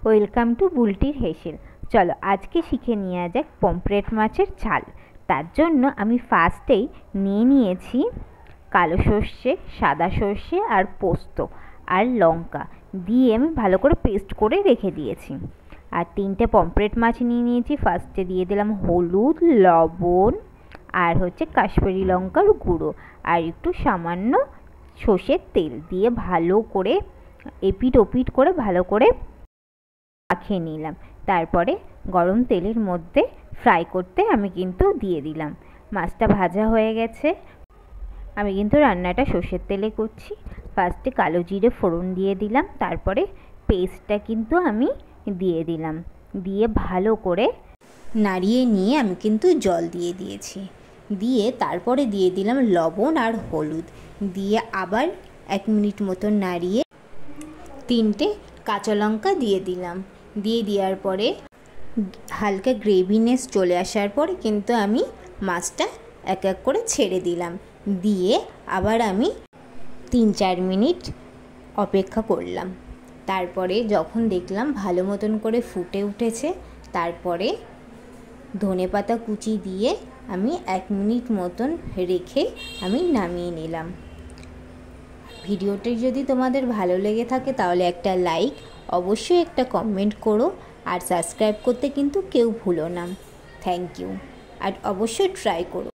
Welcome to বুলটির হেসেল। চলো আজকে শিখে নেওয়া যাক পমফ্রেট মাছের ঝাল। তার জন্য আমি ফার্স্টেই নিয়েছি কালো সর্ষে, সাদা সর্ষে আর পোস্ত আর লঙ্কা দিয়ে আমি ভালো করে পেস্ট করে রেখে দিয়েছি। আর 3টে পমফ্রেট মাছ নিয়েছি। ফার্স্টে দিয়ে দিলাম হলুদ, লবণ আর কাশ্মীরি লঙ্কার গুঁড়ো আর একটু সামান্য সর্ষের তেল দিয়ে ভালো করে এপিট ওপিট করে ভালো করে মাখিয়ে নিলাম। তারপরে গরম তেলের মধ্যে ফ্রাই করতে আমি কিন্তু দিয়ে দিলাম। মাছটা ভাজা হয়ে গেছে। আমি কিন্তু রান্নাটা সর্ষের তেলে করছি। ফার্স্টে কালো জিরে ফোড়ন দিয়ে দিলাম, তারপরে পেস্টটা কিন্তু আমি দিয়ে দিলাম। দিয়ে ভালো করে নাড়িয়ে নিয়ে আমি কিন্তু জল দিয়ে দিয়েছি। দিয়ে তারপরে দিয়ে দিলাম লবণ আর হলুদ দিয়ে আবার 1 মিনিট মতো নাড়িয়ে 3টে কাঁচা লঙ্কা দিয়ে দিলাম। দিয়ে দেওয়ার পরে হালকা গ্রেভিনেস চলে আসার পরে কিন্তু আমি মাছটা এক এক করে ছেড়ে দিলাম। দিয়ে আবার আমি 3-4 মিনিট অপেক্ষা করলাম। তারপরে যখন দেখলাম ভালো মতন করে ফুটে উঠেছে, তারপরে ধনেপাতা কুচি দিয়ে আমি 1 মিনিট মতন রেখে আমি নামিয়ে নিলাম। ভিডিওটি যদি তোমাদের ভালো লেগে থাকে তাহলে একটা লাইক, অবশ্যই একটা কমেন্ট করো আর সাবস্ক্রাইব করতে কিন্তু কেউ ভুলো না। Thank you. আর অবশ্যই ট্রাই করো।